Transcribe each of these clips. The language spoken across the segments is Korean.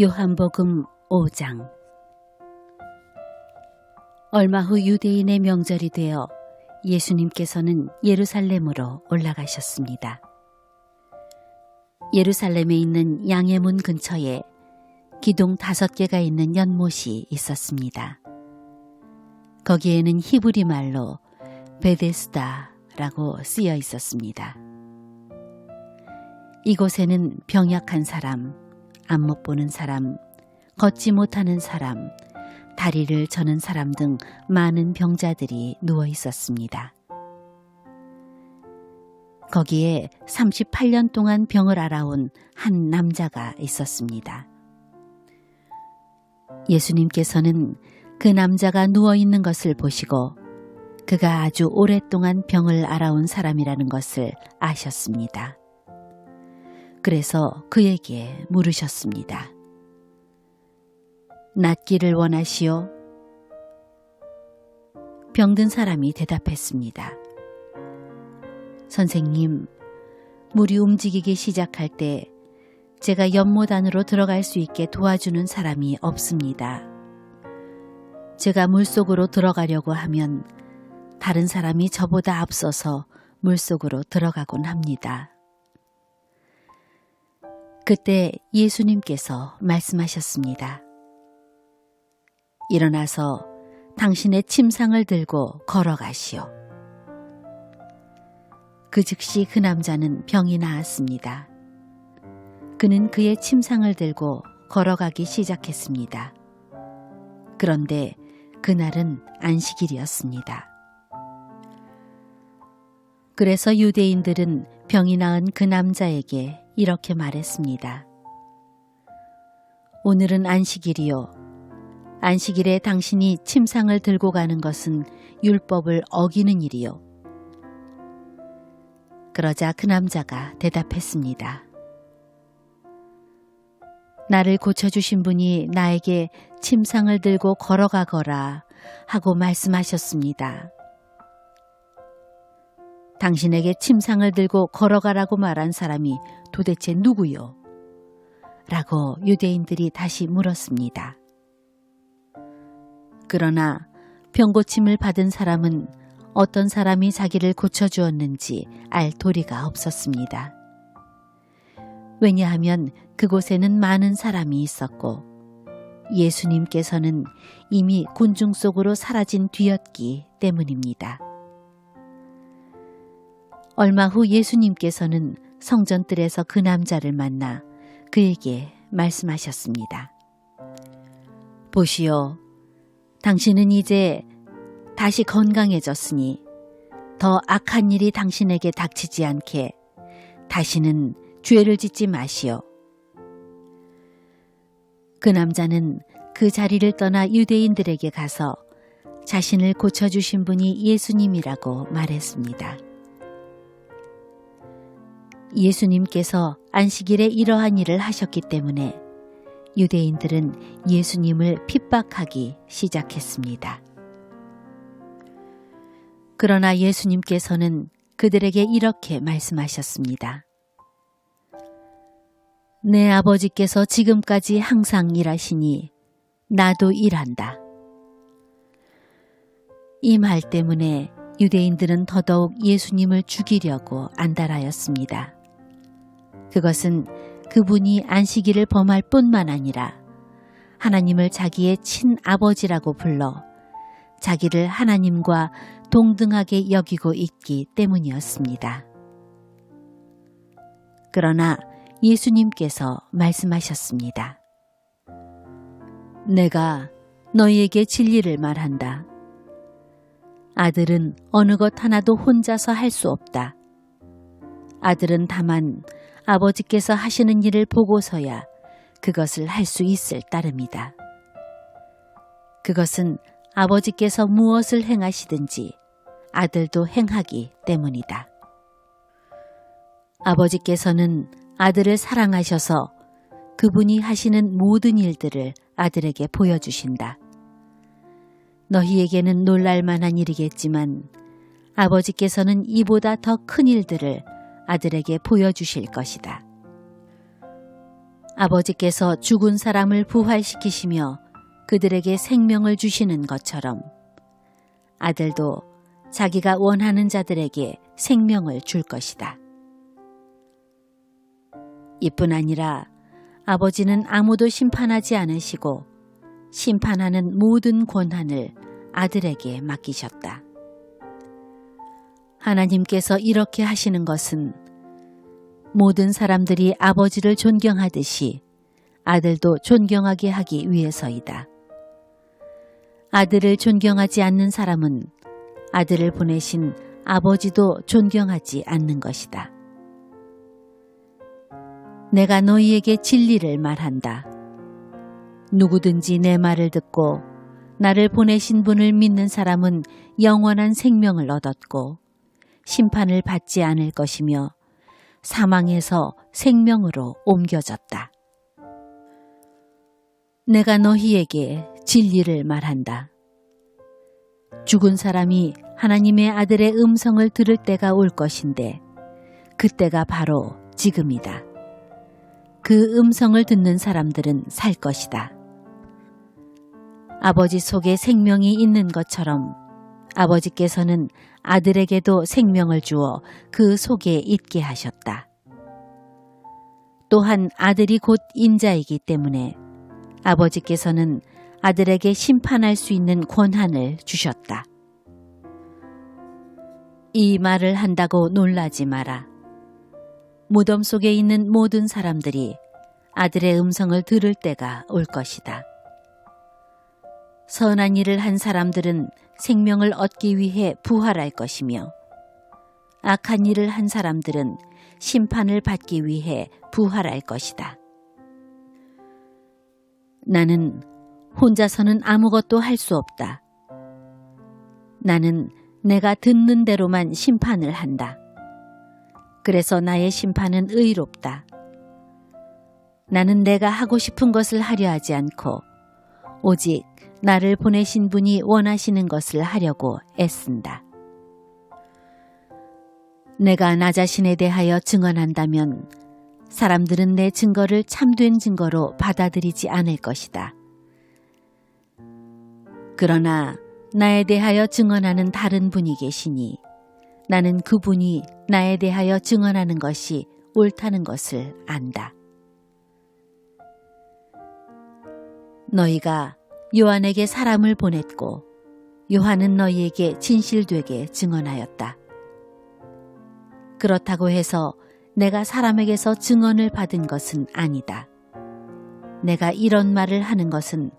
요한복음 5장. 얼마 후 유대인의 명절이 되어 예수님께서는 예루살렘으로 올라가셨습니다. 예루살렘에 있는 양의 문 근처에 기둥 5개가 있는 연못이 있었습니다. 거기에는 히브리 말로 베데스다라고 쓰여 있었습니다. 이곳에는 병약한 사람, 안 못 보는 사람, 걷지 못하는 사람, 다리를 저는 사람 등 많은 병자들이 누워 있었습니다. 거기에 38년 동안 병을 앓아온 한 남자가 있었습니다. 예수님께서는 그 남자가 누워 있는 것을 보시고 그가 아주 오랫동안 병을 앓아온 사람이라는 것을 아셨습니다. 그래서 그에게 물으셨습니다. 낫기를 원하시오? 병든 사람이 대답했습니다. 선생님, 물이 움직이기 시작할 때 제가 연못 안으로 들어갈 수 있게 도와주는 사람이 없습니다. 제가 물속으로 들어가려고 하면 다른 사람이 저보다 앞서서 물속으로 들어가곤 합니다. 그때 예수님께서 말씀하셨습니다. 일어나서 당신의 침상을 들고 걸어가시오. 그 즉시 그 남자는 병이 나았습니다. 그는 그의 침상을 들고 걸어가기 시작했습니다. 그런데 그날은 안식일이었습니다. 그래서 유대인들은 병이 나은 그 남자에게 이렇게 말했습니다. 오늘은 안식일이요. 안식일에 당신이 침상을 들고 가는 것은 율법을 어기는 일이요. 그러자 그 남자가 대답했습니다. 나를 고쳐주신 분이 나에게 침상을 들고 걸어가거라 하고 말씀하셨습니다. 당신에게 침상을 들고 걸어가라고 말한 사람이 도대체 누구요? 라고 유대인들이 다시 물었습니다. 그러나 병고침을 받은 사람은 어떤 사람이 자기를 고쳐주었는지 알 도리가 없었습니다. 왜냐하면 그곳에는 많은 사람이 있었고 예수님께서는 이미 군중 속으로 사라진 뒤였기 때문입니다. 얼마 후 예수님께서는 성전뜰에서 그 남자를 만나 그에게 말씀하셨습니다. 보시오, 당신은 이제 다시 건강해졌으니 더 악한 일이 당신에게 닥치지 않게 다시는 죄를 짓지 마시오. 그 남자는 그 자리를 떠나 유대인들에게 가서 자신을 고쳐주신 분이 예수님이라고 말했습니다. 예수님께서 안식일에 이러한 일을 하셨기 때문에 유대인들은 예수님을 핍박하기 시작했습니다. 그러나 예수님께서는 그들에게 이렇게 말씀하셨습니다. 내 아버지께서 지금까지 항상 일하시니 나도 일한다. 이 말 때문에 유대인들은 더더욱 예수님을 죽이려고 안달하였습니다. 그것은 그분이 안식일을 범할 뿐만 아니라 하나님을 자기의 친아버지라고 불러 자기를 하나님과 동등하게 여기고 있기 때문이었습니다. 그러나 예수님께서 말씀하셨습니다. 내가 너희에게 진리를 말한다. 아들은 어느 것 하나도 혼자서 할 수 없다. 아들은 다만 아버지께서 하시는 일을 보고서야 그것을 할 수 있을 따름이다. 그것은 아버지께서 무엇을 행하시든지 아들도 행하기 때문이다. 아버지께서는 아들을 사랑하셔서 그분이 하시는 모든 일들을 아들에게 보여주신다. 너희에게는 놀랄 만한 일이겠지만 아버지께서는 이보다 더 큰 일들을 아들에게 보여주실 것이다. 아버지께서 죽은 사람을 부활시키시며 그들에게 생명을 주시는 것처럼 아들도 자기가 원하는 자들에게 생명을 줄 것이다. 이뿐 아니라 아버지는 아무도 심판하지 않으시고 심판하는 모든 권한을 아들에게 맡기셨다. 하나님께서 이렇게 하시는 것은 모든 사람들이 아버지를 존경하듯이 아들도 존경하게 하기 위해서이다. 아들을 존경하지 않는 사람은 아들을 보내신 아버지도 존경하지 않는 것이다. 내가 너희에게 진리를 말한다. 누구든지 내 말을 듣고 나를 보내신 분을 믿는 사람은 영원한 생명을 얻었고 심판을 받지 않을 것이며 사망에서 생명으로 옮겨졌다. 내가 너희에게 진리를 말한다. 죽은 사람이 하나님의 아들의 음성을 들을 때가 올 것인데 그때가 바로 지금이다. 그 음성을 듣는 사람들은 살 것이다. 아버지 속에 생명이 있는 것처럼 아버지께서는 아들에게도 생명을 주어 그 속에 있게 하셨다. 또한 아들이 곧 인자이기 때문에 아버지께서는 아들에게 심판할 수 있는 권한을 주셨다. 이 말을 한다고 놀라지 마라. 무덤 속에 있는 모든 사람들이 아들의 음성을 들을 때가 올 것이다. 선한 일을 한 사람들은 생명을 얻기 위해 부활할 것이며 악한 일을 한 사람들은 심판을 받기 위해 부활할 것이다. 나는 혼자서는 아무것도 할 수 없다. 나는 내가 듣는 대로만 심판을 한다. 그래서 나의 심판은 의롭다. 나는 내가 하고 싶은 것을 하려 하지 않고 오직 나를 보내신 분이 원하시는 것을 하려고 애쓴다. 내가 나 자신에 대하여 증언한다면 사람들은 내 증거를 참된 증거로 받아들이지 않을 것이다. 그러나 나에 대하여 증언하는 다른 분이 계시니 나는 그분이 나에 대하여 증언하는 것이 옳다는 것을 안다. 너희가 요한에게 사람을 보냈고 요한은 너희에게 진실되게 증언하였다. 그렇다고 해서 내가 사람에게서 증언을 받은 것은 아니다. 내가 이런 말을 하는 것은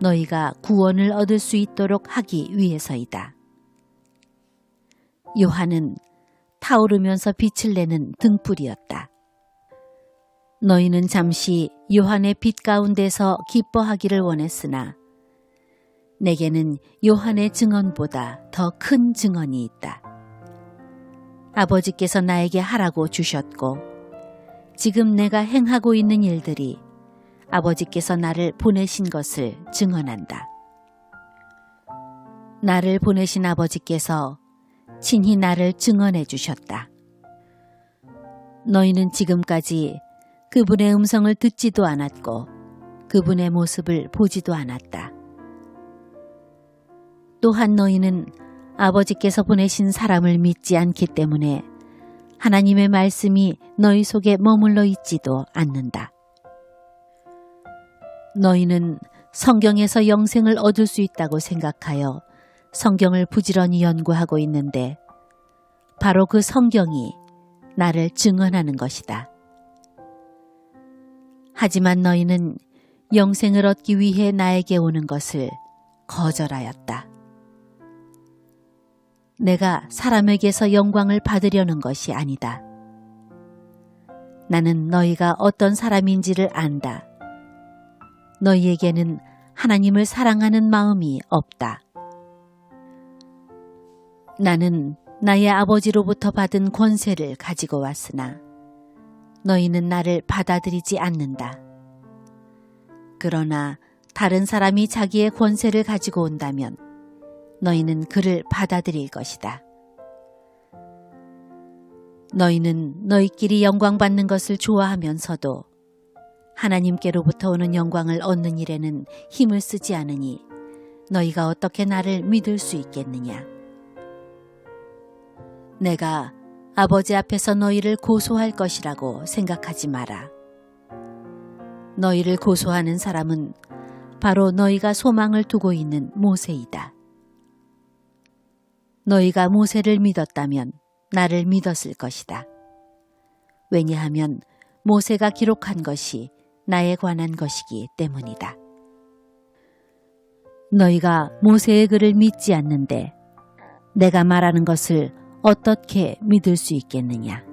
너희가 구원을 얻을 수 있도록 하기 위해서이다. 요한은 타오르면서 빛을 내는 등불이었다. 너희는 잠시 요한의 빛 가운데서 기뻐하기를 원했으나 내게는 요한의 증언보다 더 큰 증언이 있다. 아버지께서 나에게 하라고 주셨고 지금 내가 행하고 있는 일들이 아버지께서 나를 보내신 것을 증언한다. 나를 보내신 아버지께서 친히 나를 증언해 주셨다. 너희는 지금까지 그분의 음성을 듣지도 않았고 그분의 모습을 보지도 않았다. 또한 너희는 아버지께서 보내신 사람을 믿지 않기 때문에 하나님의 말씀이 너희 속에 머물러 있지도 않는다. 너희는 성경에서 영생을 얻을 수 있다고 생각하여 성경을 부지런히 연구하고 있는데 바로 그 성경이 나를 증언하는 것이다. 하지만 너희는 영생을 얻기 위해 나에게 오는 것을 거절하였다. 내가 사람에게서 영광을 받으려는 것이 아니다. 나는 너희가 어떤 사람인지를 안다. 너희에게는 하나님을 사랑하는 마음이 없다. 나는 나의 아버지로부터 받은 권세를 가지고 왔으나 너희는 나를 받아들이지 않는다. 그러나 다른 사람이 자기의 권세를 가지고 온다면 너희는 그를 받아들일 것이다. 너희는 너희끼리 영광받는 것을 좋아하면서도 하나님께로부터 오는 영광을 얻는 일에는 힘을 쓰지 않으니 너희가 어떻게 나를 믿을 수 있겠느냐? 내가 아버지 앞에서 너희를 고소할 것이라고 생각하지 마라. 너희를 고소하는 사람은 바로 너희가 소망을 두고 있는 모세이다. 너희가 모세를 믿었다면 나를 믿었을 것이다. 왜냐하면 모세가 기록한 것이 나에 관한 것이기 때문이다. 너희가 모세의 글을 믿지 않는데 내가 말하는 것을 어떻게 믿을 수 있겠느냐?